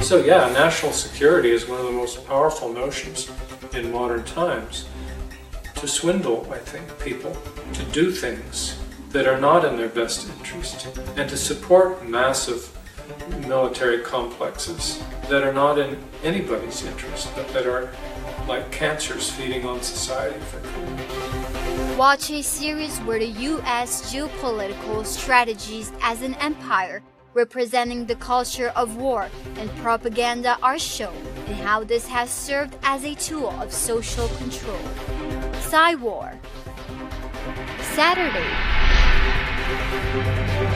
So yeah, national security is one of the most powerful notions in modern times. To swindle, I think, people, to do things that are not in their best interest, and to support massive military complexes that are not in anybody's interest, but that are like cancers feeding on society. Watch a series where the U.S. geopolitical strategies as an empire representing the culture of war and propaganda are shown, and how this has served as a tool of social control. War. Saturday.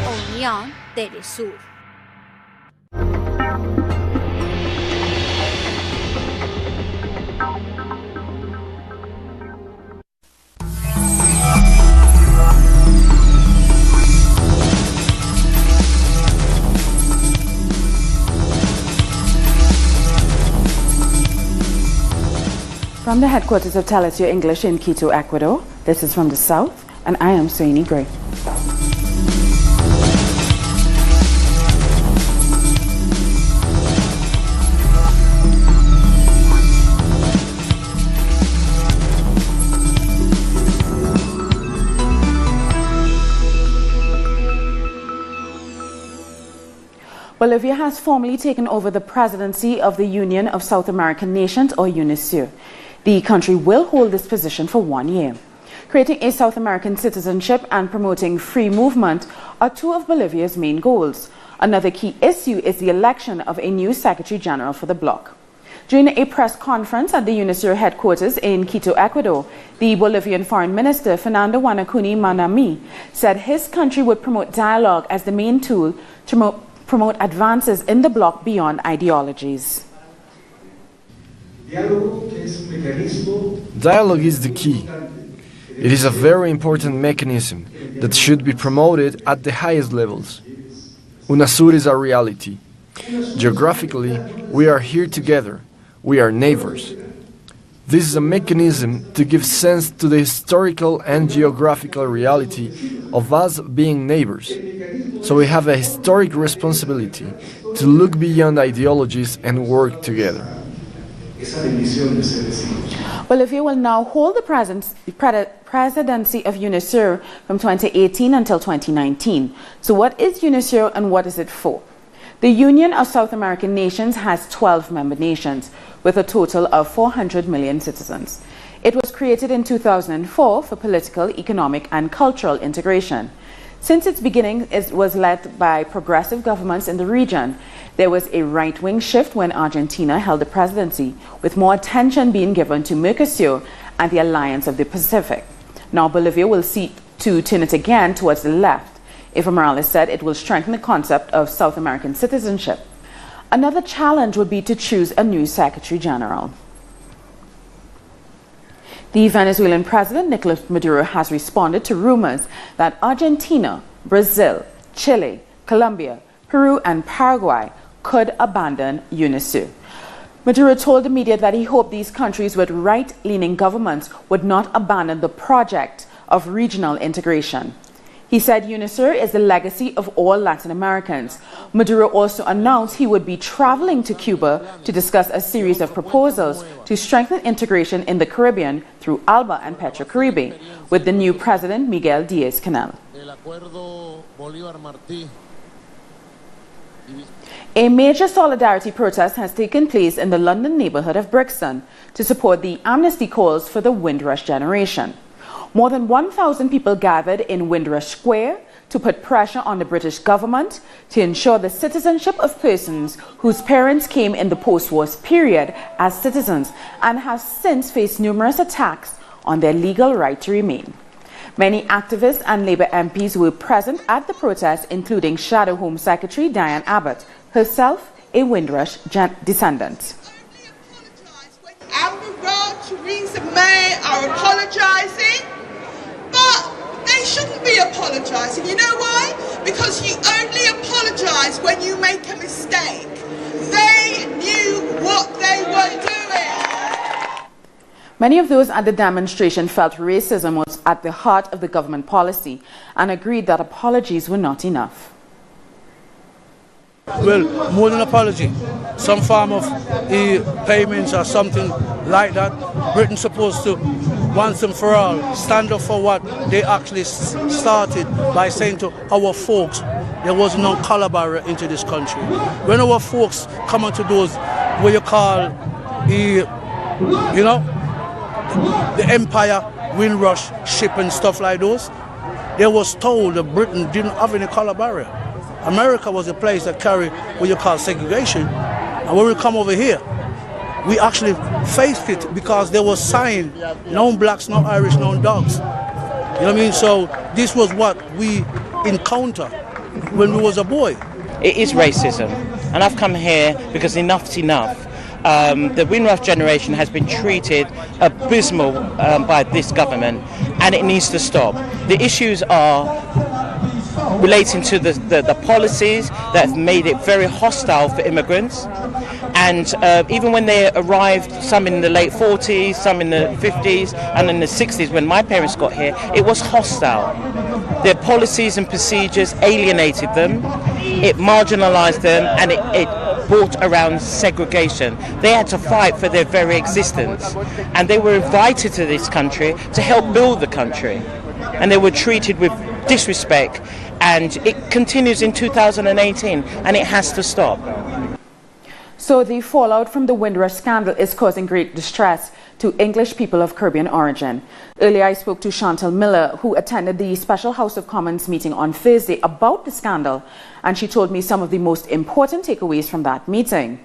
Only on Telesur. From the headquarters of Telesur English in Quito, Ecuador, this is From the South, and I am Suini Gray. Bolivia has formally taken over the presidency of the Union of South American Nations, or Unasur. The country will hold this position for 1 year. Creating a South American citizenship and promoting free movement are two of Bolivia's main goals. Another key issue is the election of a new Secretary General for the bloc. During a press conference at the Unasur headquarters in Quito, Ecuador, the Bolivian Foreign Minister Fernando Wanacuni Manami said his country would promote dialogue as the main tool to promote advances in the bloc beyond ideologies. Dialogue is the key. It is a very important mechanism that should be promoted at the highest levels. Unasur is a reality. Geographically, we are here together. We are neighbors. This is a mechanism to give sense to the historical and geographical reality of us being neighbors. So we have a historic responsibility to look beyond ideologies and work together. Bolivia will now hold the presidency of Unasur from 2018 until 2019. So what is Unasur and what is it for? The Union of South American Nations has 12 member nations with a total of 400 million citizens. It was created in 2004 for political, economic and cultural integration. Since its beginning, it was led by progressive governments in the region. There was a right-wing shift when Argentina held the presidency, with more attention being given to Mercosur and the Alliance of the Pacific. Now Bolivia will seek to turn it again towards the left. Evo Morales said it will strengthen the concept of South American citizenship. Another challenge would be to choose a new Secretary General. The Venezuelan President Nicolas Maduro has responded to rumors that Argentina, Brazil, Chile, Colombia, Peru and Paraguay could abandon Unasur. Maduro told the media that he hoped these countries with right-leaning governments would not abandon the project of regional integration. He said Unasur is the legacy of all Latin Americans. Maduro also announced he would be traveling to Cuba to discuss a series of proposals to strengthen integration in the Caribbean through ALBA and Petrocaribe with the new president Miguel Diaz-Canel. A major solidarity protest has taken place in the London neighbourhood of Brixton to support the amnesty calls for the Windrush generation. More than 1,000 people gathered in Windrush Square to put pressure on the British government to ensure the citizenship of persons whose parents came in the post-war period as citizens and have since faced numerous attacks on their legal right to remain. Many activists and Labour MPs were present at the protest, including Shadow Home Secretary Diane Abbott, herself a Windrush descendant. Theresa May are apologising, but they shouldn't be apologising. You know why? Because you only apologise when you make a mistake. They knew what they were doing. Many of those at the demonstration felt racism was at the heart of the government policy and agreed that apologies were not enough. Well, more than apology. Some form of payments or something like that. Britain's supposed to, once and for all, stand up for what they actually started by saying to our folks, there was no color barrier into this country. When our folks come onto those, what you call, the Empire, Windrush ship and stuff like those, they was told that Britain didn't have any color barrier. America was a place that carried what you call segregation. And when we come over here, we actually faced it because there was sign, no blacks, no Irish, no dogs. You know what I mean? So this was what we encountered when we was a boy. It is racism, and I've come here because enough's enough. The Windrush generation has been treated abysmal by this government, and it needs to stop. The issues are relating to the policies that have made it very hostile for immigrants. And even when they arrived, some in the late 40s, some in the 50s, and in the 60s, when my parents got here, it was hostile. Their policies and procedures alienated them, it marginalised them, and it brought around segregation. They had to fight for their very existence. And they were invited to this country to help build the country. And they were treated with disrespect. And it continues in 2018, and it has to stop. So the fallout from the Windrush scandal is causing great distress to English people of Caribbean origin. Earlier I spoke to Chantal Miller, who attended the Special House of Commons meeting on Thursday about the scandal, and she told me some of the most important takeaways from that meeting.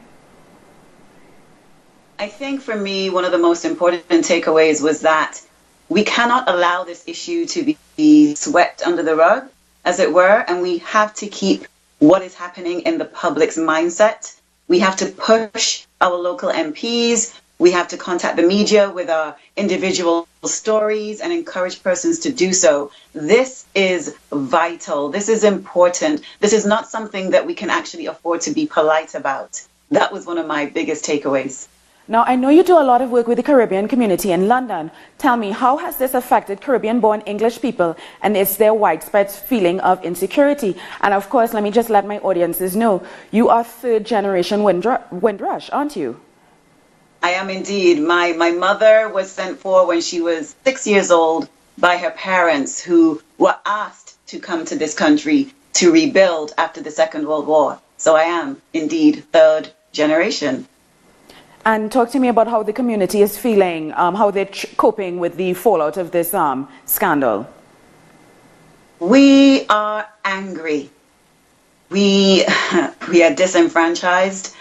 I think for me, one of the most important takeaways was that we cannot allow this issue to be swept under the rug, as it were, and we have to keep what is happening in the public's mindset. We have to push our local MPs. We have to contact the media with our individual stories and encourage persons to do so. This is vital. This is important. This is not something that we can actually afford to be polite about. That was one of my biggest takeaways. Now, I know you do a lot of work with the Caribbean community in London. Tell me, how has this affected Caribbean-born English people, and is there widespread feeling of insecurity? And of course, let me just let my audiences know, you are third-generation Windrush, aren't you? I am indeed. My mother was sent for when she was 6 years old by her parents, who were asked to come to this country to rebuild after the Second World War. So I am indeed third generation. And talk to me about how the community is feeling, how they're coping with the fallout of this scandal. We are angry. We are disenfranchised.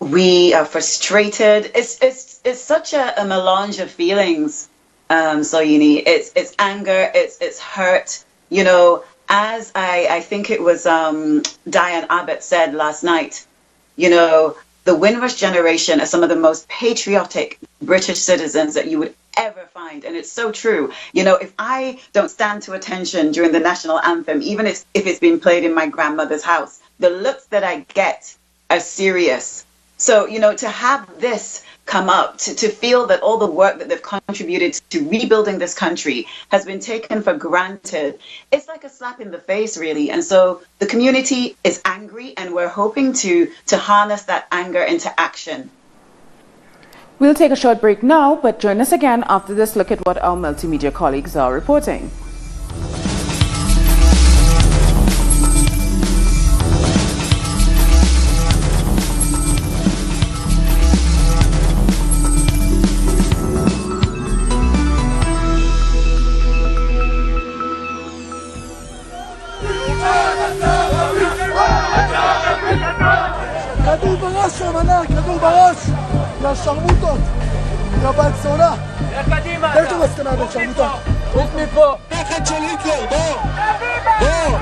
We are frustrated. It's such a melange of feelings, Soyini. It's anger. It's hurt. You know, as I think it was Diane Abbott said last night. You know, the Windrush generation are some of the most patriotic British citizens that you would ever find. And it's so true. You know, if I don't stand to attention during the national anthem, even if it's been played in my grandmother's house, the looks that I get are serious. So, you know, to have this come up, to feel that all the work that they've contributed to rebuilding this country has been taken for granted, it's like a slap in the face, really. And so the community is angry, and we're hoping to harness that anger into action. We'll take a short break now, but join us again after this look at what our multimedia colleagues are reporting. כדור בראש אמנה, כדור בראש! יא שרמוטות! יא בת זונה! יש לו מסקנה בין שרמוטות! עוף מפה! נכד של היטלר, בוא! בוא!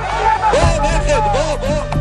בוא נכד, בוא!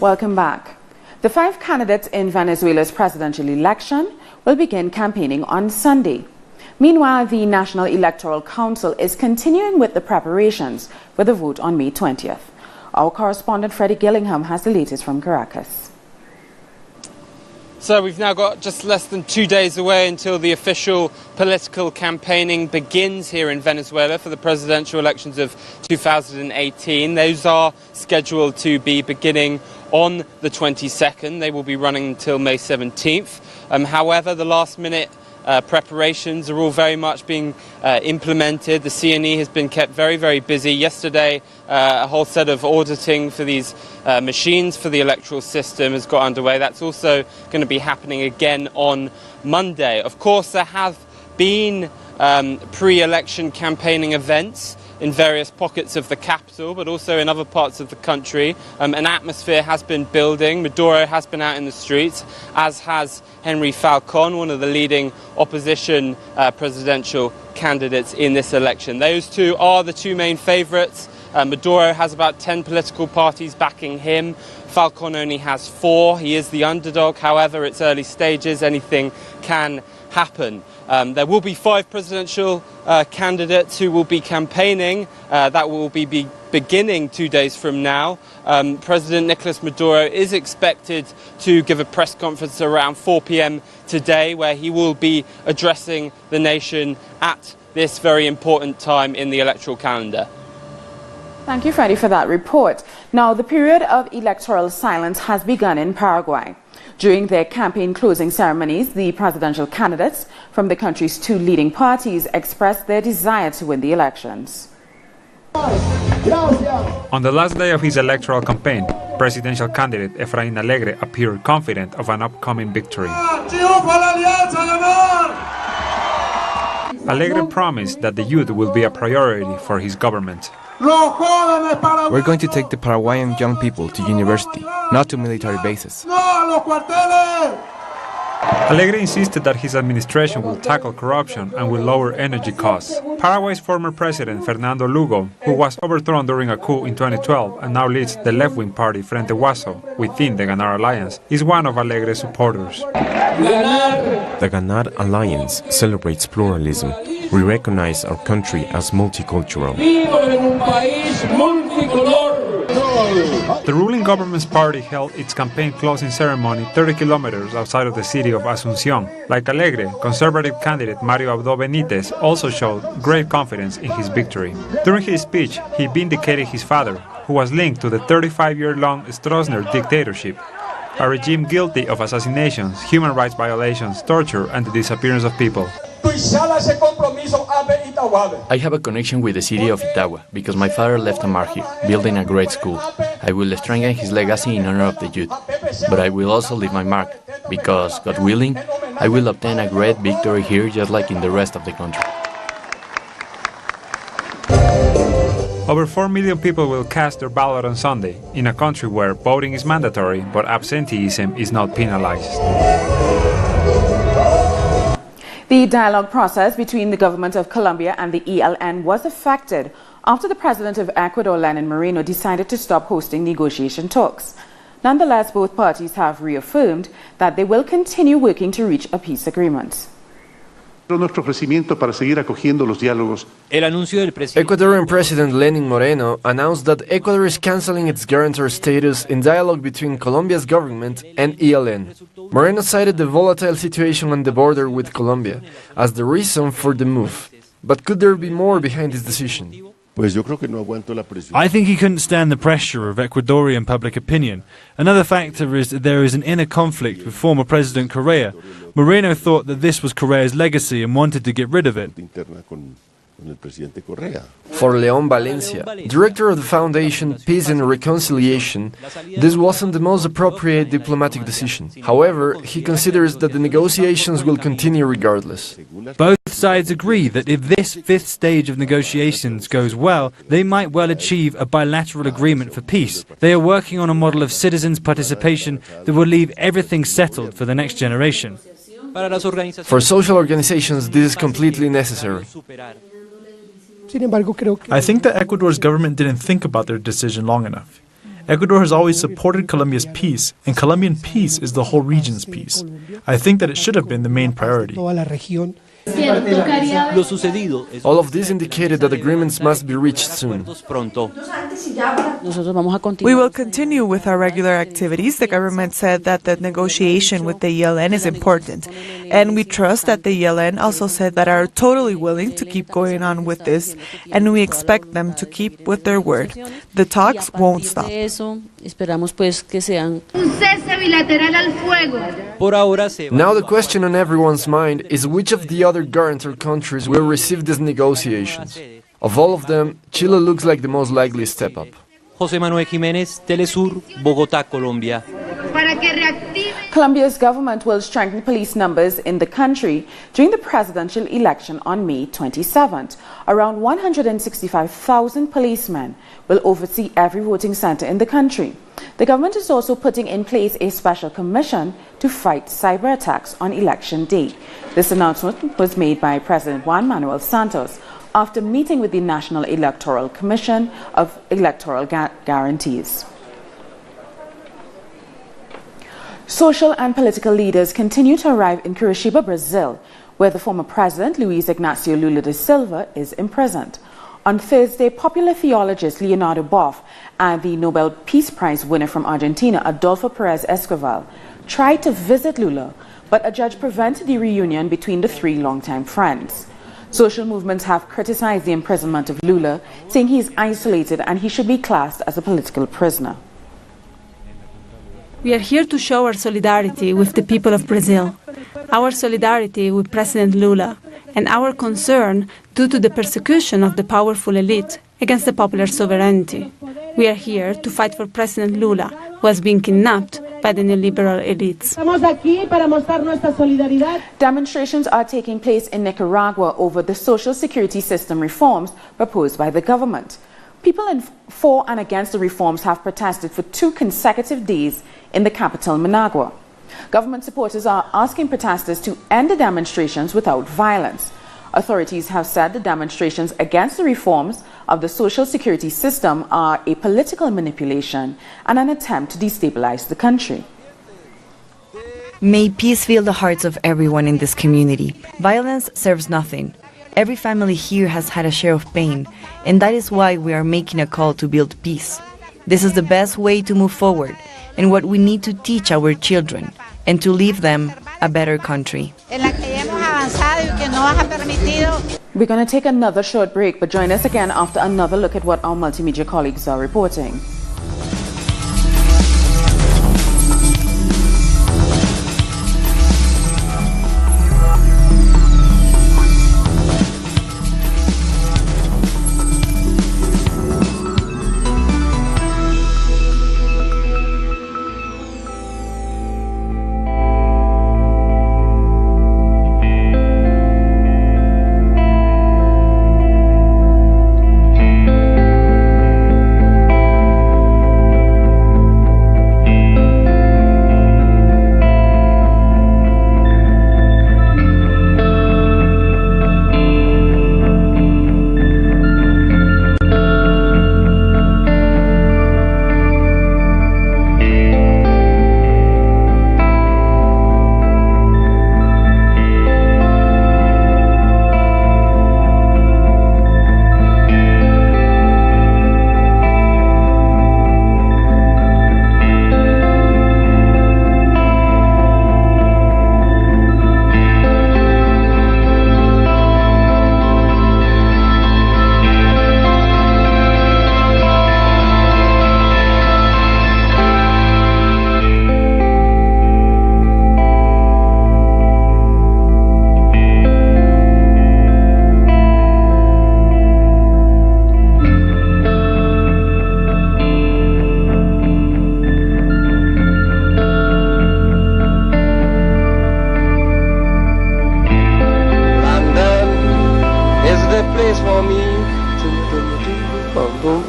Welcome back. The 5 candidates in Venezuela's presidential election will begin campaigning on Sunday. Meanwhile, the National Electoral Council is continuing with the preparations for the vote on May 20th. Our correspondent Freddie Gillingham has the latest from Caracas. So we've now got just less than 2 days away until the official political campaigning begins here in Venezuela for the presidential elections of 2018. Those are scheduled to be beginning on the 22nd. They will be running until May 17th. However, the last-minute preparations are all very much being implemented. The CNE has been kept very, very busy. Yesterday, a whole set of auditing for these machines for the electoral system has got underway. That's also going to be happening again on Monday. Of course, there have been pre-election campaigning events in various pockets of the capital, but also in other parts of the country. An atmosphere has been building. Maduro has been out in the streets, as has Henry Falcon, one of the leading opposition presidential candidates in this election. Those two are the two main favourites. Maduro has about 10 political parties backing him. Falcon only has 4. He is the underdog. However, it's early stages. Anything can happen. There will be 5 presidential candidates who will be campaigning. That will be beginning 2 days from now. President Nicolas Maduro is expected to give a press conference around 4 p.m. today, where he will be addressing the nation at this very important time in the electoral calendar. Thank you, Freddie, for that report. Now, the period of electoral silence has begun in Paraguay. During their campaign closing ceremonies, the presidential candidates from the country's 2 leading parties expressed their desire to win the elections. On the last day of his electoral campaign, presidential candidate Efraín Alegre appeared confident of an upcoming victory. Alegre promised that the youth will be a priority for his government. We're going to take the Paraguayan young people to university, not to military bases. Alegre insisted that his administration will tackle corruption and will lower energy costs. Paraguay's former president, Fernando Lugo, who was overthrown during a coup in 2012 and now leads the left-wing party Frente Guaso within the Ganar Alliance, is one of Alegre's supporters. The Ganar Alliance celebrates pluralism. We recognize our country as multicultural. The ruling government's party held its campaign closing ceremony 30 kilometers outside of the city of Asunción. Like Alegre, conservative candidate Mario Abdo Benítez also showed great confidence in his victory. During his speech, he vindicated his father, who was linked to the 35-year-long Stroessner dictatorship, a regime guilty of assassinations, human rights violations, torture, and the disappearance of people. I have a connection with the city of Itagua because my father left a mark here, building a great school. I will strengthen his legacy in honor of the youth. But I will also leave my mark because, God willing, I will obtain a great victory here just like in the rest of the country. Over 4 million people will cast their ballot on Sunday, in a country where voting is mandatory but absenteeism is not penalized. The dialogue process between the government of Colombia and the ELN was affected after the president of Ecuador, Lenin Moreno, decided to stop hosting negotiation talks. Nonetheless, both parties have reaffirmed that they will continue working to reach a peace agreement. Ecuadorian President Lenin Moreno announced that Ecuador is canceling its guarantor status in dialogue between Colombia's government and ELN. Moreno cited the volatile situation on the border with Colombia as the reason for the move. But could there be more behind this decision? I think he couldn't stand the pressure of Ecuadorian public opinion. Another factor is that there is an inner conflict with former President Correa. Moreno thought that this was Correa's legacy and wanted to get rid of it. For León Valencia, director of the foundation Peace and Reconciliation, this wasn't the most appropriate diplomatic decision. However, he considers that the negotiations will continue regardless. Both sides agree that if this 5th stage of negotiations goes well, they might well achieve a bilateral agreement for peace. They are working on a model of citizens' participation that will leave everything settled for the next generation. For social organizations, this is completely necessary. I think that Ecuador's government didn't think about their decision long enough. Ecuador has always supported Colombia's peace, and Colombian peace is the whole region's peace. I think that it should have been the main priority. All of this indicated that agreements must be reached soon. We will continue with our regular activities. The government said that the negotiation with the ELN is important, and we trust that the ELN also said that are totally willing to keep going on with this, and we expect them to keep with their word. The talks won't stop. Now the question on everyone's mind is which of the other guarantor countries will receive these negotiations. Of all of them, Chile looks like the most likely step up. José Manuel Jiménez, Telesur, Bogotá, Colombia. Colombia's government will strengthen police numbers in the country during the presidential election on May 27th. Around 165,000 policemen will oversee every voting center in the country. The government is also putting in place a special commission to fight cyber attacks on election day. This announcement was made by President Juan Manuel Santos after meeting with the National Electoral Commission of Electoral Guarantees. Social and political leaders continue to arrive in Curitiba, Brazil, where the former president, Luiz Inácio Lula da Silva, is imprisoned. On Thursday, popular theologist Leonardo Boff and the Nobel Peace Prize winner from Argentina, Adolfo Pérez Escobar, tried to visit Lula, but a judge prevented the reunion between the three longtime friends. Social movements have criticized the imprisonment of Lula, saying he is isolated and he should be classed as a political prisoner. We are here to show our solidarity with the people of Brazil, our solidarity with President Lula, and our concern due to the persecution of the powerful elite against the popular sovereignty. We are here to fight for President Lula, who has been kidnapped by the neoliberal elites. Demonstrations are taking place in Nicaragua over the social security system reforms proposed by the government. People for and against the reforms have protested for 2 consecutive days in the capital, Managua. Government supporters are asking protesters to end the demonstrations without violence. Authorities have said the demonstrations against the reforms of the social security system are a political manipulation and an attempt to destabilize the country. May peace fill the hearts of everyone in this community. Violence serves nothing. Every family here has had a share of pain, and that is why we are making a call to build peace. This is the best way to move forward, and what we need to teach our children, and to leave them a better country. We're going to take another short break, but join us again after another look at what our multimedia colleagues are reporting.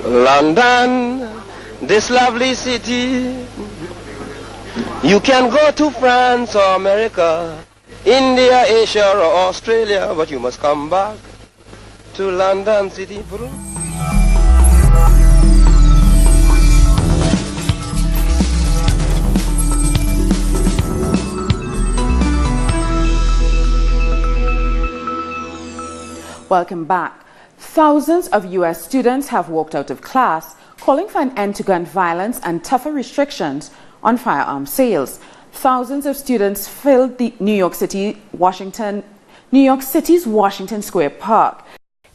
London, this lovely city. You can go to France or America, India, Asia or Australia, but you must come back to London City. Welcome back. Thousands of U.S. students have walked out of class, calling for an end to gun violence and tougher restrictions on firearm sales. Thousands of students filled the New York City's Washington Square Park.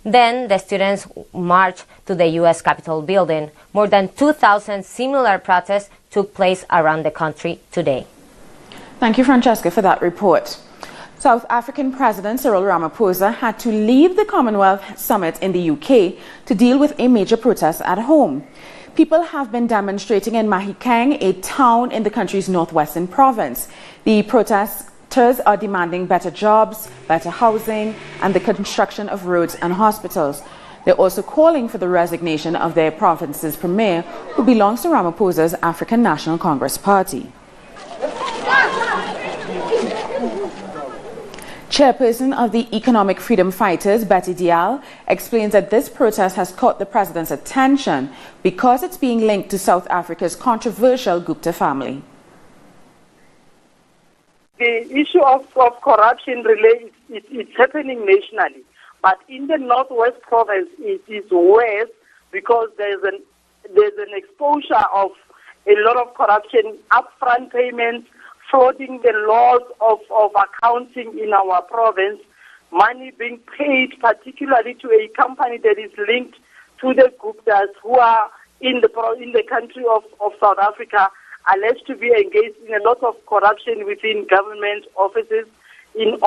Then the students marched to the U.S. Capitol building. More than 2,000 similar protests took place around the country today. Thank you, Francesca, for that report. South African President Cyril Ramaphosa had to leave the Commonwealth Summit in the UK to deal with a major protest at home. People have been demonstrating in Mahikeng, a town in the country's northwestern province. The protesters are demanding better jobs, better housing, and the construction of roads and hospitals. They're also calling for the resignation of their province's premier, who belongs to Ramaphosa's African National Congress Party. Chairperson of the Economic Freedom Fighters, Betty Dial, explains that this protest has caught the president's attention because it's being linked to South Africa's controversial Gupta family. The issue of corruption it's happening nationally, but in the Northwest Province it is worse because there's an exposure of a lot of corruption, upfront payments, frauding the laws of accounting in our province, money being paid particularly to a company that is linked to the Guptas who are in the country of South Africa, alleged to be engaged in a lot of corruption within government offices in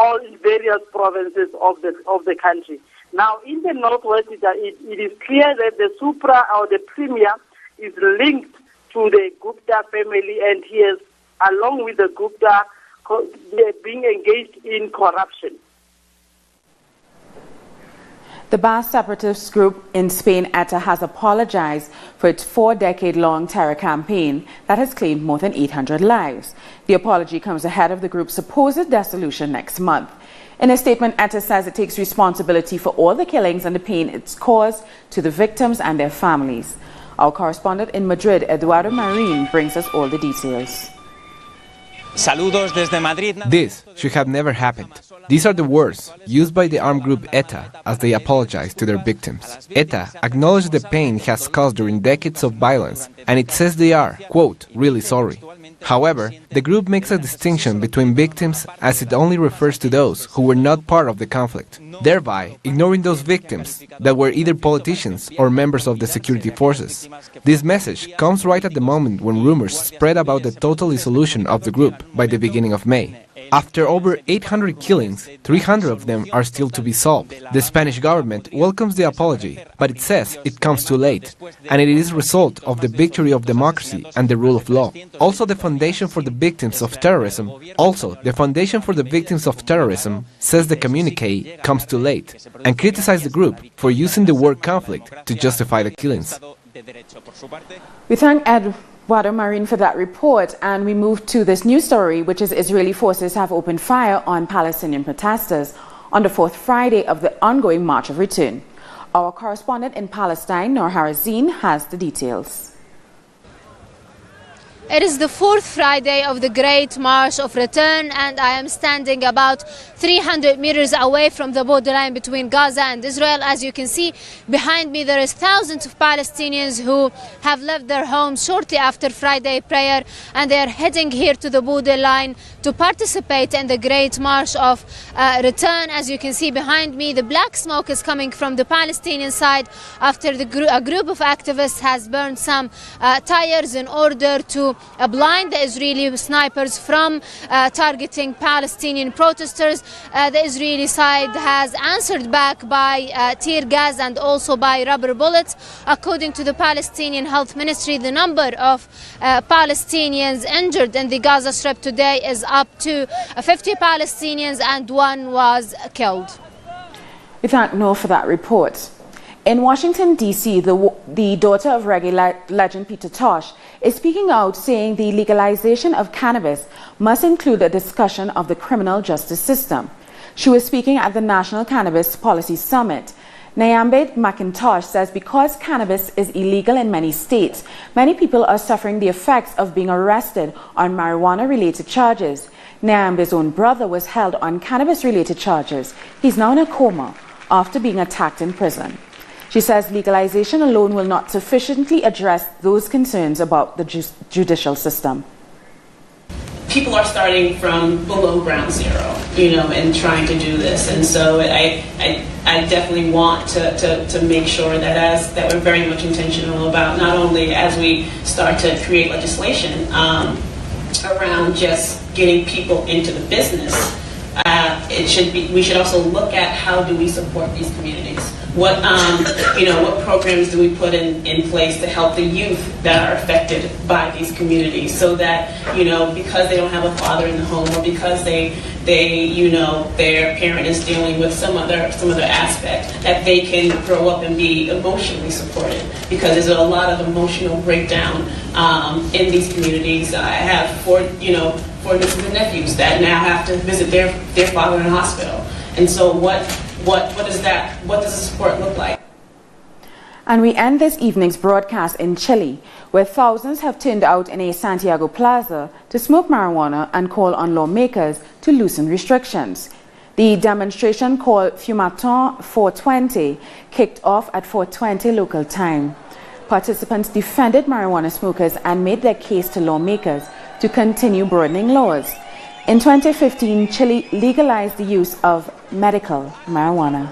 various provinces of the country. Now, in the Northwest, it is clear that the Supra or the Premier is linked to the Gupta family, and he has, along with the Gupta, being engaged in corruption. The Basque separatist group in Spain, ETA, has apologized for its 4-decade-long terror campaign that has claimed more than 800 lives. The apology comes ahead of the group's supposed dissolution next month. In a statement, ETA says it takes responsibility for all the killings and the pain it's caused to the victims and their families. Our correspondent in Madrid, Eduardo Marin, brings us all the details. This should have never happened. These are the words used by the armed group ETA as they apologize to their victims. ETA acknowledged the pain it has caused during decades of violence, and it says they are, quote, really sorry. However, the group makes a distinction between victims as it only refers to those who were not part of the conflict, thereby ignoring those victims that were either politicians or members of the security forces. This message comes right at the moment when rumors spread about the total dissolution of the group by the beginning of May. After over 800 killings, 300 of them are still to be solved. The Spanish government welcomes the apology, but it says it comes too late, and it is a result of the victory of democracy and the rule of law. Also, the Foundation for the Victims of Terrorism says the communique comes too late, and criticized the group for using the word conflict to justify the killings. We thank Eduardo Marin for that report, and we move to this new story, which is Israeli forces have opened fire on Palestinian protesters on the fourth Friday of the ongoing March of Return. Our correspondent in Palestine, Noor Harazin, has the details. It is the fourth Friday of the Great March of Return, and I am standing about 300 meters away from the borderline between Gaza and Israel. As you can see behind me, there is thousands of Palestinians who have left their homes shortly after Friday prayer, and they are heading here to the borderline to participate in the Great March of Return. As you can see behind me, the black smoke is coming from the Palestinian side after a group of activists has burned some tires in order to blind the Israeli snipers from targeting Palestinian protesters. The Israeli side has answered back by tear gas and also by rubber bullets. According to the Palestinian Health Ministry, the number of Palestinians injured in the Gaza Strip today is up to 50 Palestinians, and one was killed. We thank Noor for that report. In Washington, D.C., the daughter of reggae legend Peter Tosh is speaking out, saying the legalization of cannabis must include a discussion of the criminal justice system. She was speaking at the National Cannabis Policy Summit. Nyambe McIntosh says because cannabis is illegal in many states, many people are suffering the effects of being arrested on marijuana-related charges. Nyambe's own brother was held on cannabis-related charges. He's now in a coma. after being attacked in prison. She says legalization alone will not sufficiently address those concerns about the judicial system. People are starting from below ground zero, and trying to do this. And so I definitely want to make sure that we're very much intentional about not only as we start to create legislation around just getting people into the business. We should also look at how do we support these communities. What programs do we put in place to help the youth that are affected by these communities, so that because they don't have a father in the home, or because their parent is dealing with some other aspect, that they can grow up and be emotionally supported, because there's a lot of emotional breakdown in these communities. I have four nieces and nephews that now have to visit their father in a hospital, and so what does the support look like? And we end this evening's broadcast in Chile, where thousands have turned out in a Santiago plaza to smoke marijuana and call on lawmakers to loosen restrictions. The demonstration, called Fumaton 420, kicked off at 4:20 local time. Participants defended marijuana smokers and made their case to lawmakers to continue broadening laws. In 2015, Chile legalized the use of medical marijuana.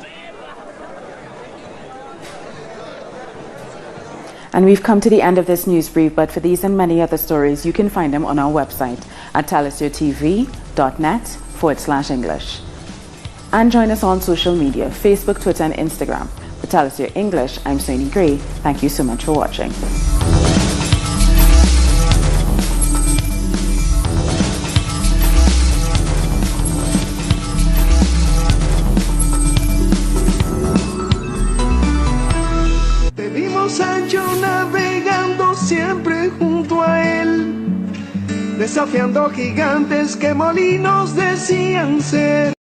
And we've come to the end of this news brief, but for these and many other stories, you can find them on our website at talisurtv.net/English. And join us on social media, Facebook, Twitter, and Instagram. For Talisur English, I'm Sonia Gray. Thank you so much for watching. Navegando siempre junto a él, desafiando gigantes que molinos decían ser.